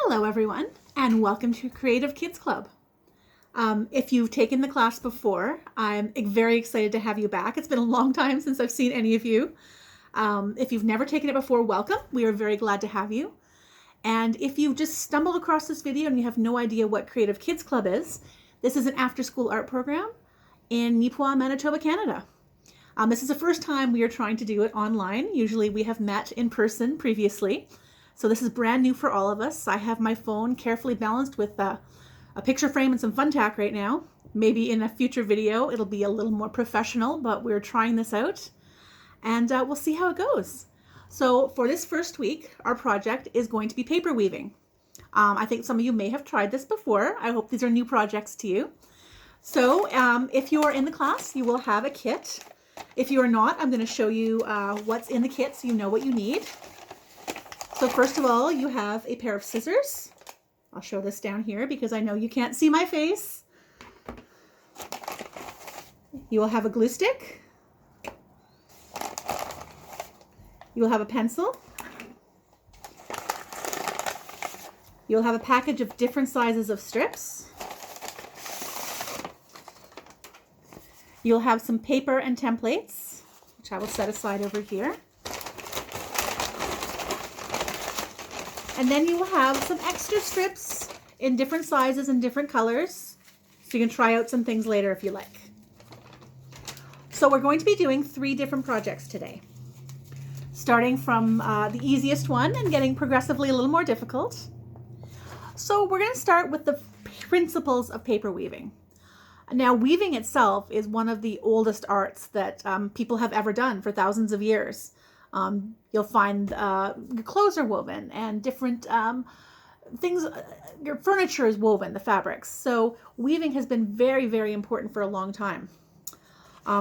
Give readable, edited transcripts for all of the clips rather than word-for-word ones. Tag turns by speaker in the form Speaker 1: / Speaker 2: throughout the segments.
Speaker 1: Hello everyone, and welcome to Creative Kids Club. If you've taken the class before, I'm very excited to have you back. It's been a long time since I've seen any of you. If you've never taken it before, welcome. We are very glad to have you. And if you've just stumbled across this video and you have no idea what Creative Kids Club is, this is an after-school art program in Nipawin, Manitoba, Canada. This is the first time we are trying to do it online. Usually we have met in person previously. So this is brand new for all of us. I have my phone carefully balanced with a picture frame and some fun tack right now. Maybe in a future video it'll be a little more professional, but we're trying this out and we'll see how it goes. So for this first week, our project is going to be paper weaving. I think some of you may have tried this before. I hope these are new projects to you. So if you are in the class, you will have a kit. If you are not, I'm going to show you what's in the kit so you know what you need. So first of all, you have a pair of scissors. I'll show this down here because I know you can't see my face. You will have a glue stick. You will have a pencil. You'll have a package of different sizes of strips. You'll have some paper and templates, which I will set aside over here. And then you will have some extra strips in different sizes and different colors, so you can try out some things later if you like. So we're going to be doing 3 different projects today, starting from the easiest one and getting progressively a little more difficult. So we're going to start with the principles of paper weaving. Now, weaving itself is one of the oldest arts that people have ever done for thousands of years. You'll find your clothes are woven and different things, your furniture is woven, the fabrics. So weaving has been very, very important for a long time.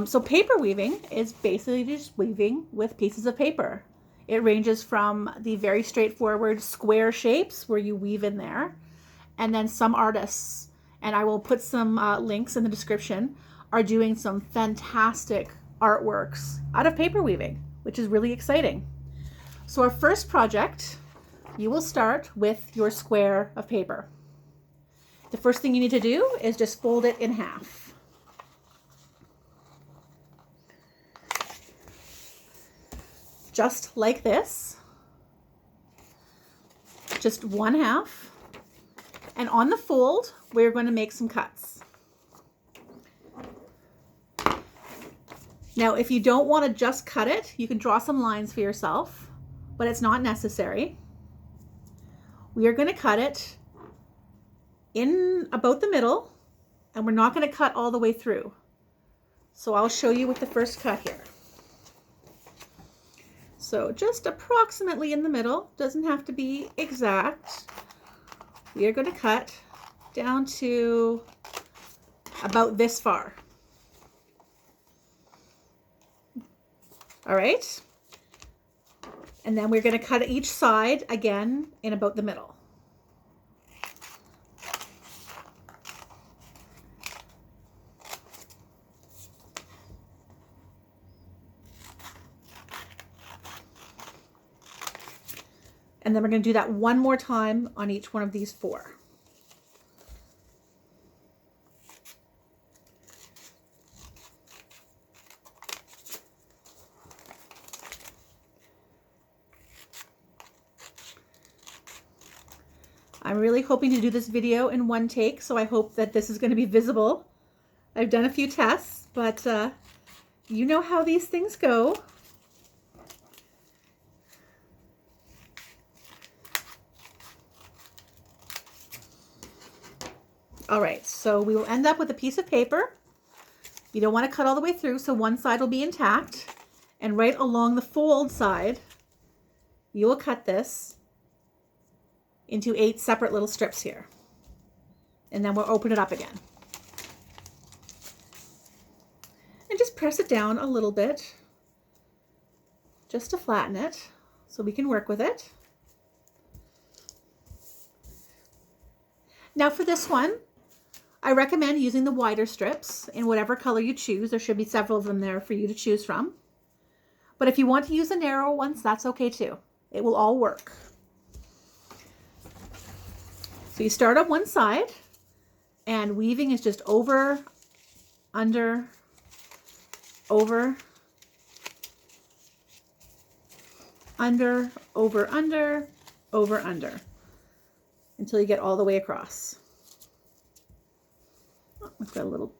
Speaker 1: So paper weaving is basically just weaving with pieces of paper. It ranges from the very straightforward square shapes where you weave in there, and then some artists, and I will put some links in the description, are doing some fantastic artworks out of paper weaving, which is really exciting. So our first project, you will start with your square of paper. The first thing you need to do is just fold it in half. Just like this. Just one half. And on the fold, we're going to make some cuts. Now, if you don't want to just cut it, you can draw some lines for yourself, but it's not necessary. We are going to cut it in about the middle, and we're not going to cut all the way through. So I'll show you with the first cut here. So just approximately in the middle, doesn't have to be exact. We are going to cut down to about this far. All right, and then we're going to cut each side again in about the middle. And then we're going to do that one more time on each one of these 4. I'm really hoping to do this video in one take, so I hope that this is going to be visible. I've done a few tests, but you know how these things go. All right, so we will end up with a piece of paper. You don't want to cut all the way through, so one side will be intact. And right along the fold side, you will cut this into 8 separate little strips here. And then we'll open it up again. And just press it down a little bit, just to flatten it, so we can work with it. Now for this one, I recommend using the wider strips in whatever color you choose. There should be several of them there for you to choose from. But if you want to use the narrow ones, that's okay too. It will all work. So you start on one side, and weaving is just over, under, over, under, over, under, over, under, until you get all the way across. Oh, I've got a little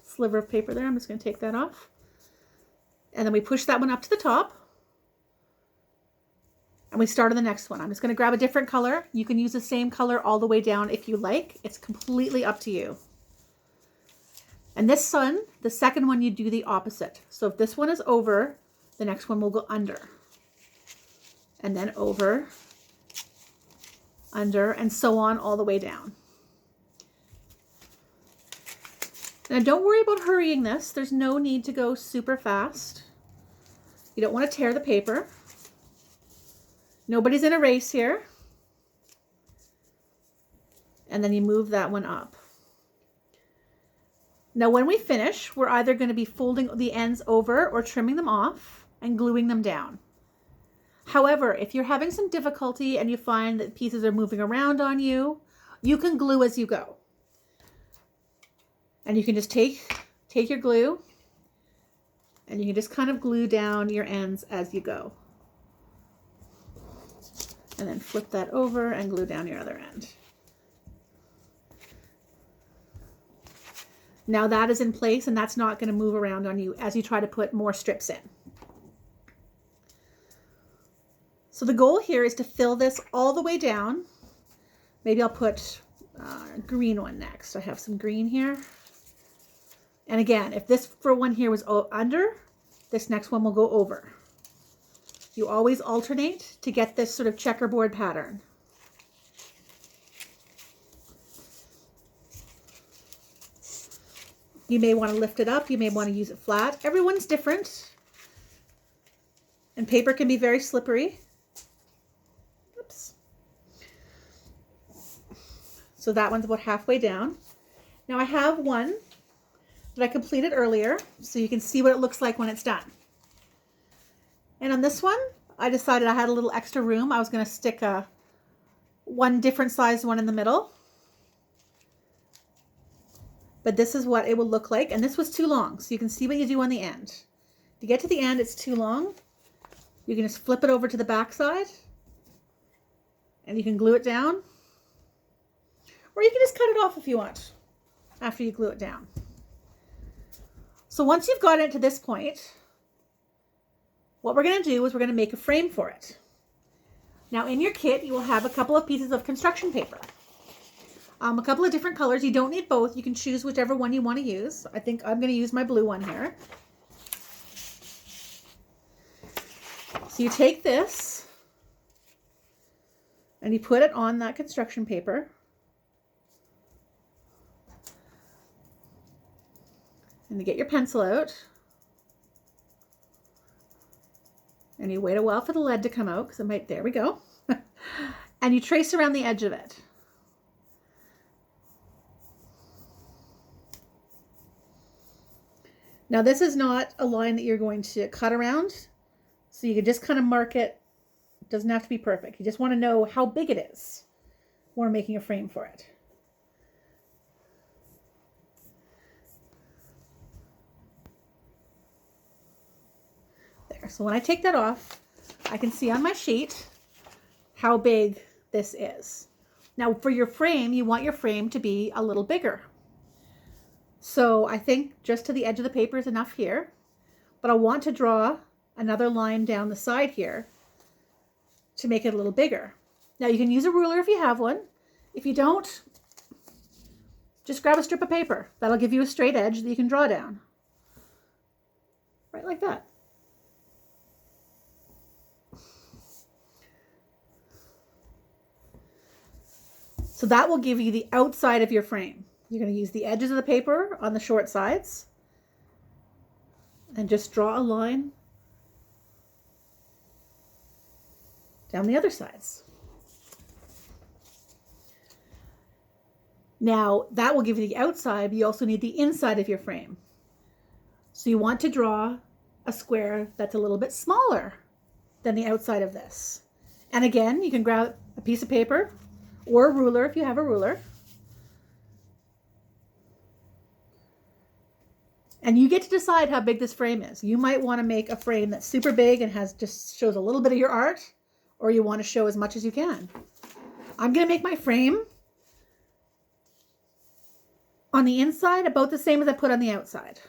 Speaker 1: sliver of paper there. I'm just going to take that off. And then we push that one up to the top. And we start on the next one. I'm just going to grab a different color. You can use the same color all the way down if you like. It's completely up to you. And this one, the second one, you do the opposite. So if this one is over, the next one will go under. And then over, under, and so on all the way down. Now don't worry about hurrying this. There's no need to go super fast. You don't want to tear the paper. Nobody's in a race here. And then you move that one up. Now when we finish, we're either going to be folding the ends over or trimming them off and gluing them down. However, if you're having some difficulty and you find that pieces are moving around on you, you can glue as you go. And you can just take your glue and you can just kind of glue down your ends as you go. And then flip that over and glue down your other end. Now that is in place and that's not going to move around on you as you try to put more strips in. So the goal here is to fill this all the way down. Maybe I'll put a green one next. I have some green here. And again, if this for one here was under, this next one will go over. You always alternate to get this sort of checkerboard pattern. You may want to lift it up. You may want to use it flat. Everyone's different. And paper can be very slippery. Oops. So that one's about halfway down. Now I have one that I completed earlier, so you can see what it looks like when it's done. And on this one, I decided I had a little extra room. I was going to stick one different size one in the middle. But this is what it will look like. And this was too long, so you can see what you do on the end. To get to the end, it's too long. You can just flip it over to the back side. And you can glue it down. Or you can just cut it off if you want after you glue it down. So once you've got it to this point, what we're going to do is we're going to make a frame for it. Now in your kit, you will have a couple of pieces of construction paper. A couple of different colors. You don't need both. You can choose whichever one you want to use. I think I'm going to use my blue one here. So you take this and you put it on that construction paper. And you get your pencil out. And you wait a while for the lead to come out because it might, there we go. And you trace around the edge of it. Now this is not a line that you're going to cut around. So you can just kind of mark it. It doesn't have to be perfect. You just want to know how big it is when we're making a frame for it. There. So when I take that off, I can see on my sheet how big this is. Now for your frame, you want your frame to be a little bigger. So I think just to the edge of the paper is enough here, but I want to draw another line down the side here to make it a little bigger. Now you can use a ruler if you have one. If you don't, just grab a strip of paper. That'll give you a straight edge that you can draw down. Right like that. So that will give you the outside of your frame. You're going to use the edges of the paper on the short sides and just draw a line down the other sides. Now that will give you the outside, but you also need the inside of your frame. So you want to draw a square that's a little bit smaller than the outside of this. And again, you can grab a piece of paper or a ruler if you have a ruler. And you get to decide how big this frame is. You might want to make a frame that's super big and just shows a little bit of your art, or you want to show as much as you can. I'm going to make my frame on the inside about the same as I put on the outside.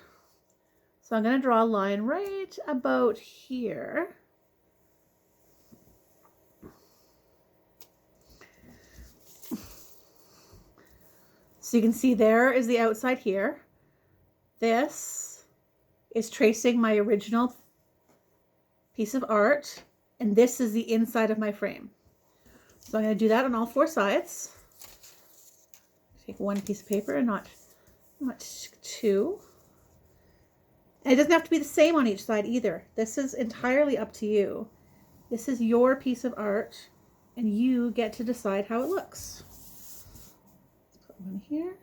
Speaker 1: So I'm going to draw a line right about here. So you can see there is the outside here. This is tracing my original piece of art, and this is the inside of my frame. So I'm going to do that on all four sides. Take one piece of paper and not two. And it doesn't have to be the same on each side either. This is entirely up to you. This is your piece of art, and you get to decide how it looks. Let's put one here.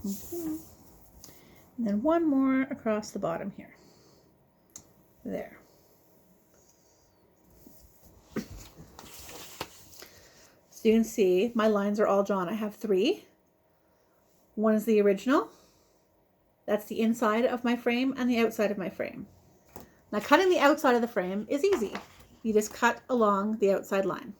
Speaker 1: And then one more across the bottom here. There. So you can see my lines are all drawn. I have 3. One is the original. That's the inside of my frame and the outside of my frame. Now cutting the outside of the frame is easy. You just cut along the outside line.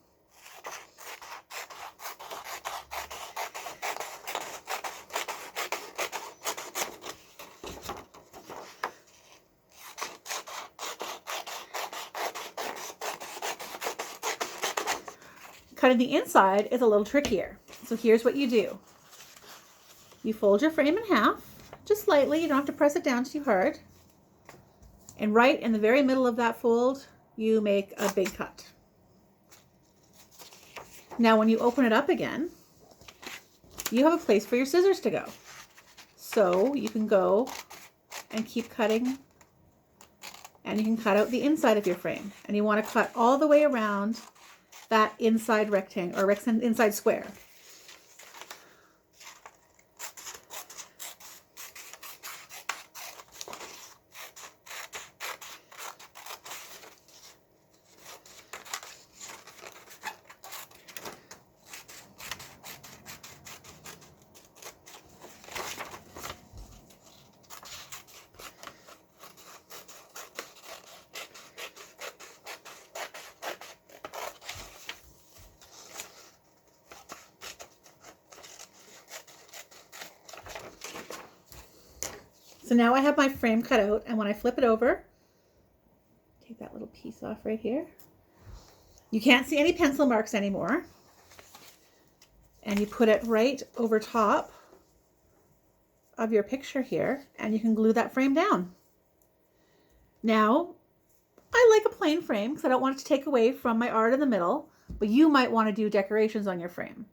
Speaker 1: Cutting the inside is a little trickier. So here's what you do. You fold your frame in half, just lightly. You don't have to press it down too hard. And right in the very middle of that fold, you make a big cut. Now when you open it up again, you have a place for your scissors to go. So you can go and keep cutting, and you can cut out the inside of your frame. And you want to cut all the way around that inside rectangle or inside square. So now I have my frame cut out, and when I flip it over, take that little piece off right here. You can't see any pencil marks anymore. And you put it right over top of your picture here, and you can glue that frame down. Now, I like a plain frame because I don't want it to take away from my art in the middle, but you might want to do decorations on your frame.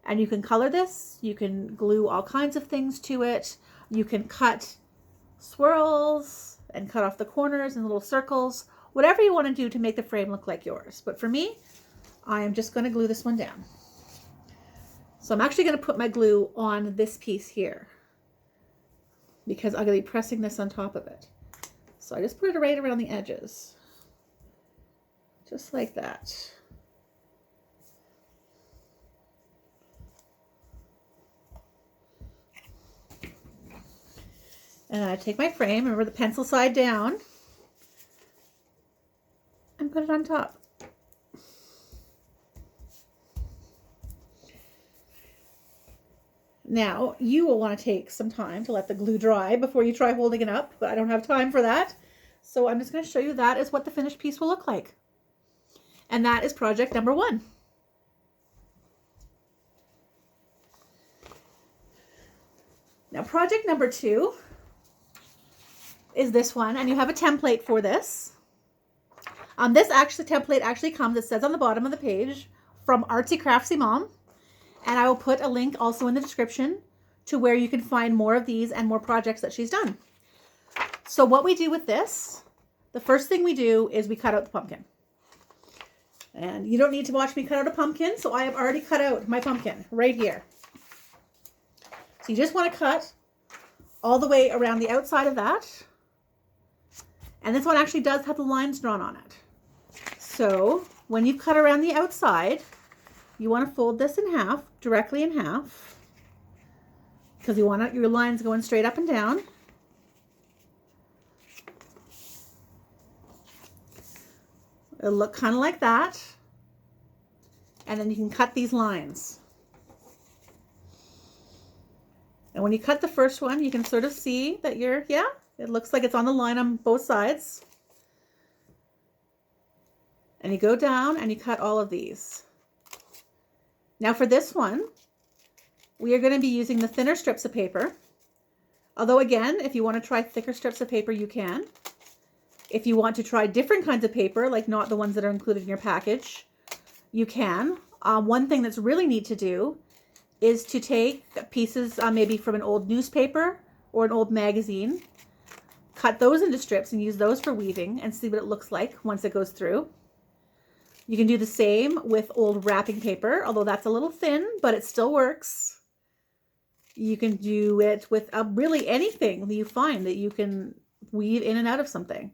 Speaker 1: And you can color this, you can glue all kinds of things to it. You can cut swirls and cut off the corners and little circles, whatever you want to do to make the frame look like yours. But for me, I am just going to glue this one down. So I'm actually going to put my glue on this piece here because I'm going to be pressing this on top of it. So I just put it right around the edges, just like that. And I take my frame, remember the pencil side down, and put it on top. Now, you will want to take some time to let the glue dry before you try holding it up, but I don't have time for that. So I'm just going to show you that is what the finished piece will look like. And that is project number 1. Now, project number 2 is this one, and you have a template for this. This template actually comes, it says on the bottom of the page, from Artsy Craftsy Mom, and I will put a link also in the description to where you can find more of these and more projects that she's done. So what we do with this, the first thing we do is we cut out the pumpkin. And you don't need to watch me cut out a pumpkin, so I have already cut out my pumpkin right here. So you just want to cut all the way around the outside of that. And this one actually does have the lines drawn on it. So when you cut around the outside, you want to fold this in half, directly in half, because you want your lines going straight up and down. It'll look kind of like that. And then you can cut these lines. And when you cut the first one, you can sort of see that it looks like it's on the line on both sides. And you go down and you cut all of these. Now for this one, we are going to be using the thinner strips of paper. Although again, if you want to try thicker strips of paper, you can. If you want to try different kinds of paper, like not the ones that are included in your package, you can. One thing that's really neat to do is to take pieces maybe from an old newspaper or an old magazine, cut those into strips and use those for weaving and see what it looks like once it goes through. You can do the same with old wrapping paper, although that's a little thin, but it still works. You can do it with really anything that you find that you can weave in and out of something.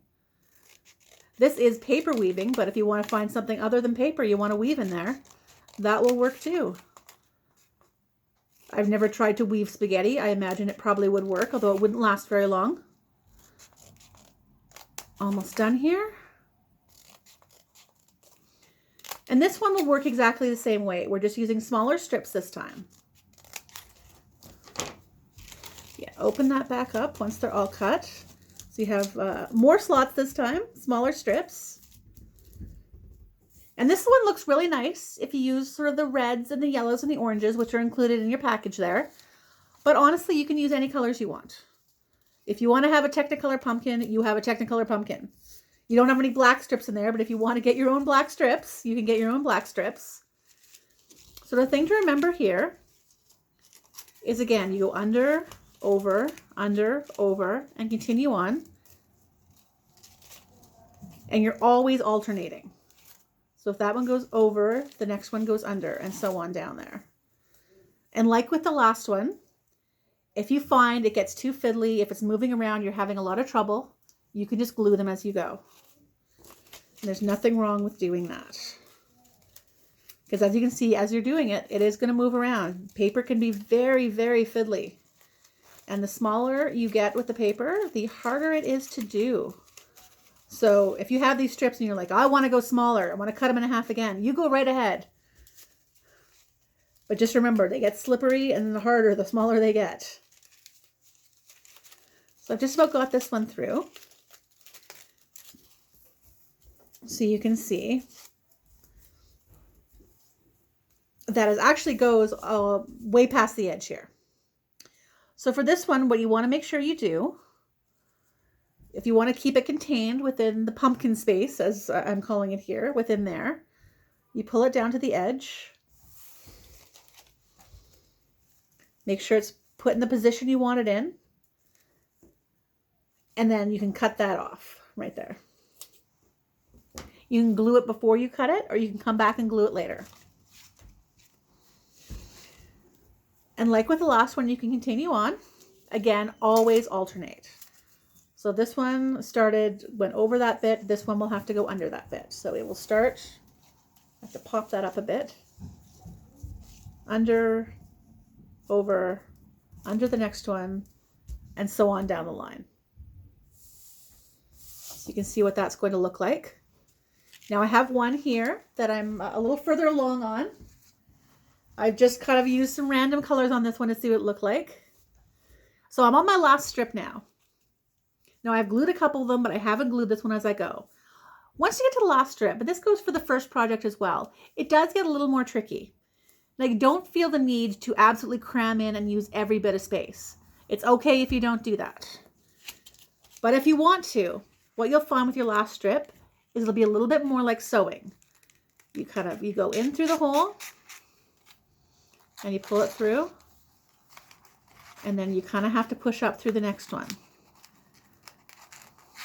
Speaker 1: This is paper weaving, but if you want to find something other than paper you want to weave in there, that will work too. I've never tried to weave spaghetti. I imagine it probably would work, although it wouldn't last very long. Almost done here. And this one will work exactly the same way. We're just using smaller strips this time. Yeah, open that back up once they're all cut. So you have more slots this time, smaller strips. And this one looks really nice if you use sort of the reds and the yellows and the oranges, which are included in your package there. But honestly, you can use any colors you want. If you want to have a Technicolor pumpkin, you have a Technicolor pumpkin. You don't have any black strips in there, but if you want to get your own black strips, you can get your own black strips. So the thing to remember here is, again, you go under, over, and continue on. And you're always alternating. So if that one goes over, the next one goes under, and so on down there. And like with the last one, if you find it gets too fiddly, if it's moving around, you're having a lot of trouble, you can just glue them as you go. And there's nothing wrong with doing that. Because as you can see, as you're doing it, it is going to move around. Paper can be very, very fiddly. And the smaller you get with the paper, the harder it is to do. So if you have these strips and you're like, I want to go smaller, I want to cut them in half again, you go right ahead. But just remember, they get slippery, and the harder, the smaller they get. So I've just about got this one through. So you can see that it actually goes way past the edge here. So for this one, what you want to make sure you do, if you want to keep it contained within the pumpkin space, as I'm calling it here, within there, you pull it down to the edge. Make sure it's put in the position you want it in. And then you can cut that off right there. You can glue it before you cut it, or you can come back and glue it later. And like with the last one, you can continue on. Again, always alternate. So this one went over that bit. This one will have to go under that bit. So it will start, I have to pop that up a bit. Under, over, under the next one, and so on down the line. So you can see what that's going to look like. Now I have one here that I'm a little further along on. I've just kind of used some random colors on this one to see what it looked like. So I'm on my last strip now. Now I've glued a couple of them, but I haven't glued this one as I go. Once you get to the last strip, but this goes for the first project as well, it does get a little more tricky. Like, don't feel the need to absolutely cram in and use every bit of space. It's okay if you don't do that. But if you want to, what you'll find with your last strip is it'll be a little bit more like sewing. You go in through the hole and you pull it through, and then you kind of have to push up through the next one.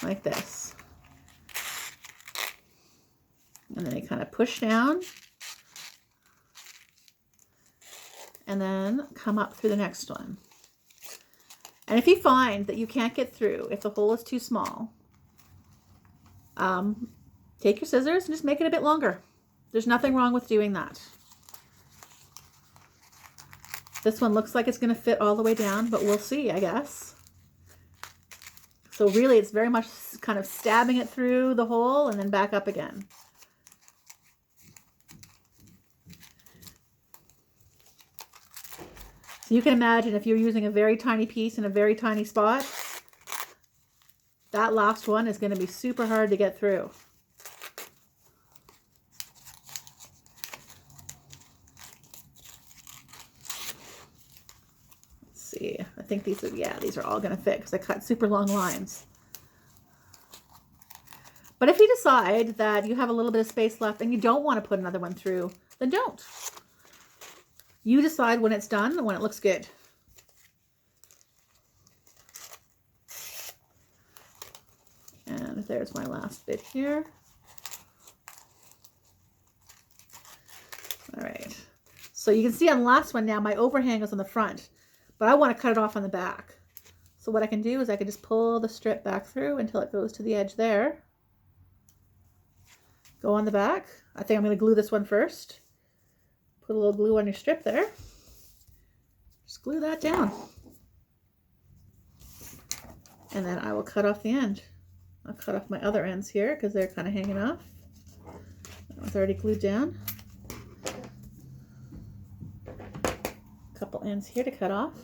Speaker 1: Like this. And then you kind of push down and then come up through the next one. And if you find that you can't get through, if the hole is too small, take take your scissors and just make it a bit longer. There's nothing wrong with doing that. This one looks like it's going to fit all the way down, but we'll see, I guess. So really, it's very much kind of stabbing it through the hole and then back up again. So you can imagine if you're using a very tiny piece in a very tiny spot, that last one is going to be super hard to get through. Let's see. I think these are, yeah, these are all going to fit because I cut super long lines. But if you decide that you have a little bit of space left and you don't want to put another one through, then don't. You decide when it's done and when it looks good. And there's my last bit here. All right. So you can see on the last one now, my overhang is on the front, but I want to cut it off on the back. So what I can do is I can just pull the strip back through until it goes to the edge there. Go on the back. I think I'm going to glue this one first. Put a little glue on your strip there. Just glue that down. And then I will cut off the end. I'll cut off my other ends here because they're kind of hanging off. That one's already glued down. A couple ends here to cut off.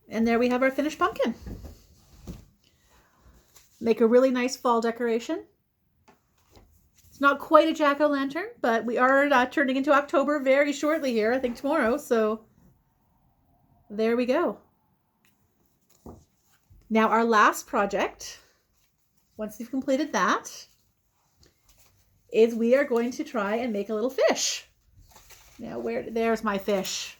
Speaker 1: And there we have our finished pumpkin. Make a really nice fall decoration. It's not quite a jack-o'-lantern, but we are turning into October very shortly here, I think tomorrow. So there we go. Now our last project, once you've completed that, is we are going to try and make a little fish. Now there's my fish.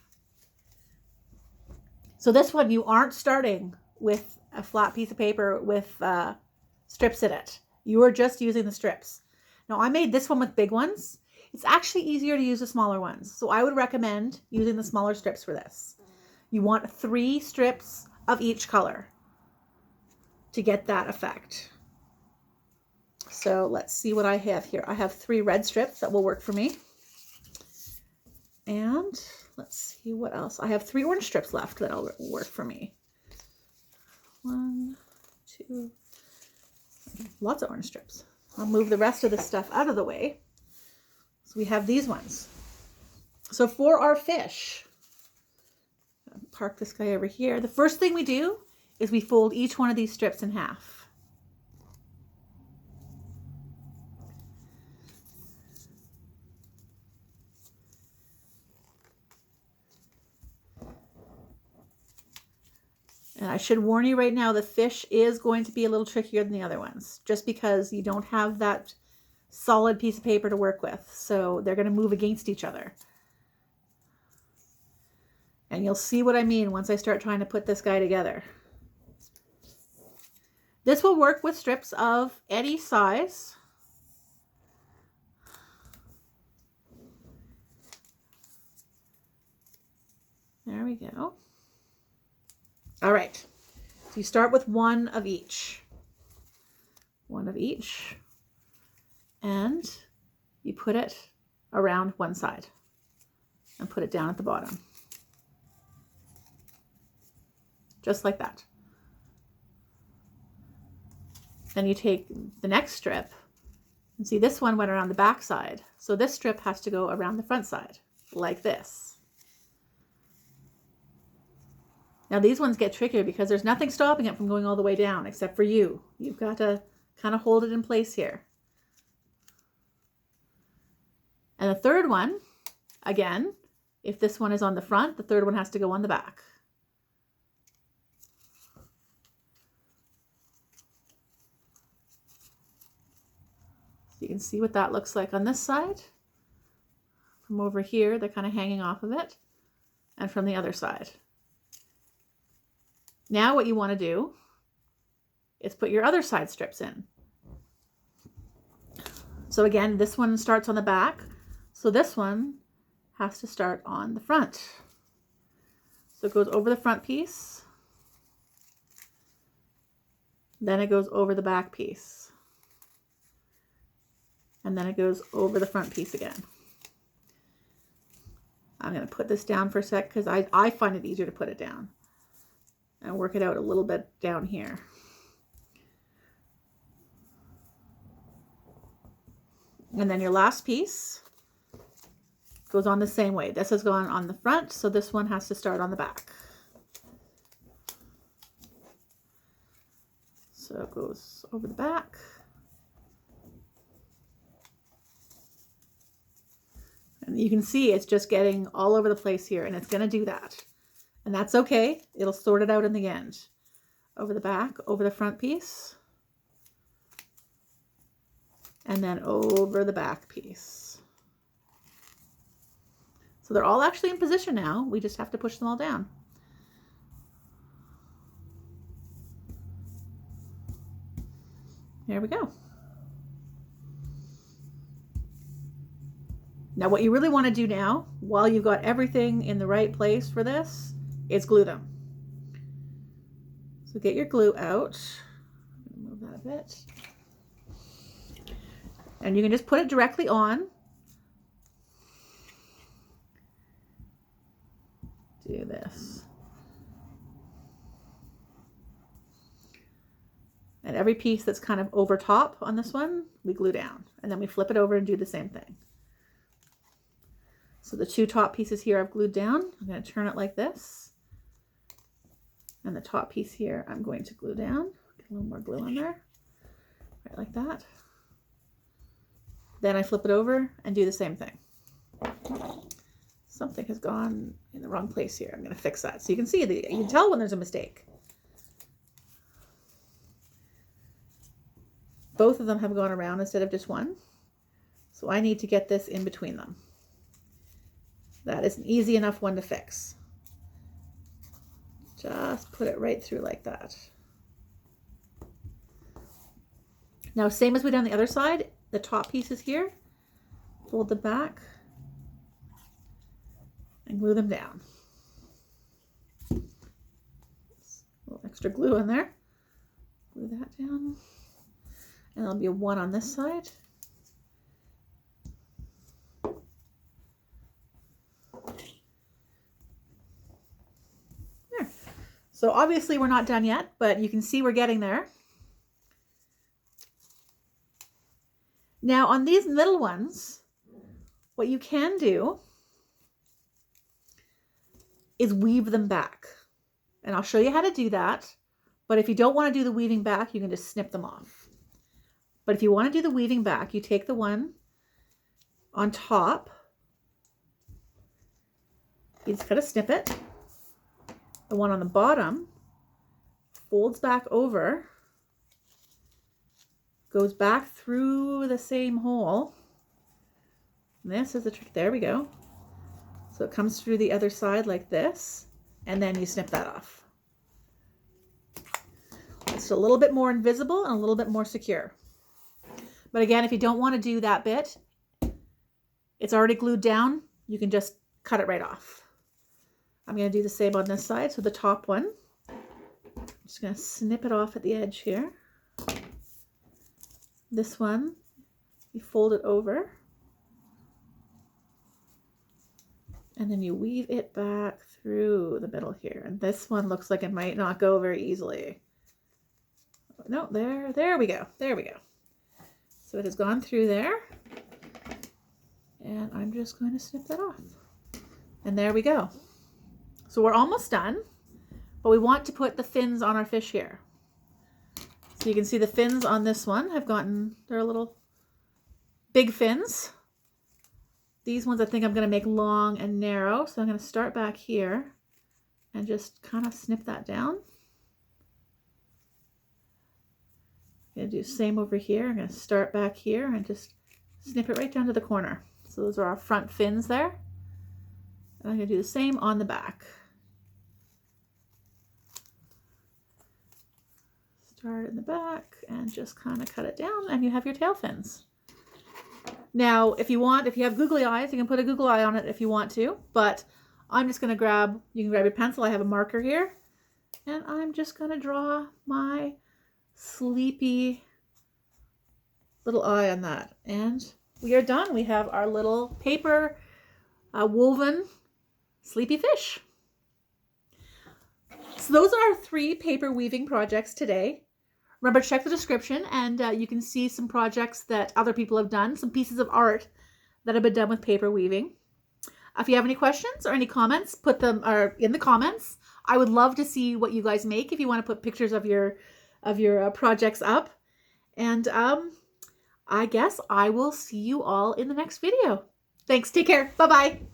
Speaker 1: So this one, you aren't starting with a flat piece of paper with strips in it. You are just using the strips. Now I made this one with big ones. It's actually easier to use the smaller ones. So I would recommend using the smaller strips for this. You want 3 strips of each color to get that effect. So let's see what I have here. I have 3 red strips that will work for me. And let's see what else. I have 3 orange strips left that'll work for me. 1, 2, lots of orange strips. I'll move the rest of the stuff out of the way. So we have these ones. So for our fish, I'll park this guy over here. The first thing we do is we fold each one of these strips in half. And I should warn you right now, the fish is going to be a little trickier than the other ones, just because you don't have that solid piece of paper to work with. So they're going to move against each other. And you'll see what I mean once I start trying to put this guy together. This will work with strips of any size. There we go. All right, so you start with 1 of each. 1 of each. And you put it around one side and put it down at the bottom. Just like that. Then you take the next strip and see this one went around the back side. So this strip has to go around the front side like this. Now these ones get trickier because there's nothing stopping it from going all the way down except for you. You've got to kind of hold it in place here. And the third one, again, if this one is on the front, the third one has to go on the back. So you can see what that looks like on this side. From over here, they're kind of hanging off of it. And from the other side. Now what you want to do is put your other side strips in. So again, this one starts on the back. So this one has to start on the front. So it goes over the front piece. Then it goes over the back piece. And then it goes over the front piece again. I'm going to put this down for a sec because I find it easier to put it down and work it out a little bit down here. And then your last piece goes on the same way. This has gone on the front, so this one has to start on the back. So it goes over the back. And you can see it's just getting all over the place here, and it's going to do that. And that's okay. It'll sort it out in the end. Over the back, over the front piece. And then over the back piece. So they're all actually in position now. We just have to push them all down. There we go. Now what you really want to do now, while you've got everything in the right place for this, is glue them. So get your glue out. Move that a bit. And you can just put it directly on. Do this. And every piece that's kind of over top on this one, we glue down. And then we flip it over and do the same thing. So the two top pieces here I've glued down. I'm going to turn it like this. And the top piece here I'm going to glue down. Get a little more glue on there. Right like that. Then I flip it over and do the same thing. Something has gone in the wrong place here. I'm going to fix that. So you can see, you can tell when there's a mistake. Both of them have gone around instead of just one. So I need to get this in between them. That is an easy enough one to fix. Just put it right through like that. Now, same as we done on the other side, the top pieces here, fold them back and glue them down. A little extra glue in there. Glue that down. And there'll be a one on this side. There. So obviously we're not done yet, but you can see we're getting there. Now on these middle ones, what you can do is weave them back. And I'll show you how to do that. But if you don't want to do the weaving back, you can just snip them off. But if you want to do the weaving back, you take the one on top, you just got to snip it. The one on the bottom folds back over, goes back through the same hole. And this is the trick. There we go. So it comes through the other side like this, and then you snip that off. It's a little bit more invisible and a little bit more secure. But again, if you don't want to do that bit, it's already glued down. You can just cut it right off. I'm going to do the same on this side. So the top one, I'm just going to snip it off at the edge here. This one, you fold it over. And then you weave it back through the middle here. And this one looks like it might not go very easily. No, there we go. There we go. So it has gone through there. And I'm just going to snip that off. And there we go. So we're almost done, but we want to put the fins on our fish here. So you can see the fins on this one have gotten, they're little big fins. These ones I think I'm going to make long and narrow. So I'm going to start back here and just kind of snip that down. I'm going to do the same over here. I'm going to start back here and just snip it right down to the corner. So those are our front fins there. And I'm going to do the same on the back. Start in the back and just kind of cut it down, and you have your tail fins. Now, if you have googly eyes, you can put a googly eye on it if you want to, but I'm just going to you can grab your pencil. I have a marker here, and I'm just going to draw my sleepy little eye on that. And we are done. We have our little paper woven sleepy fish. So those are our 3 paper weaving projects today. Remember, check the description and you can see some projects that other people have done, some pieces of art that have been done with paper weaving. If you have any questions or any comments, put them in the comments. I would love to see what you guys make if you want to put pictures of your projects up. And I guess I will see you all in the next video. Thanks. Take care. Bye-bye.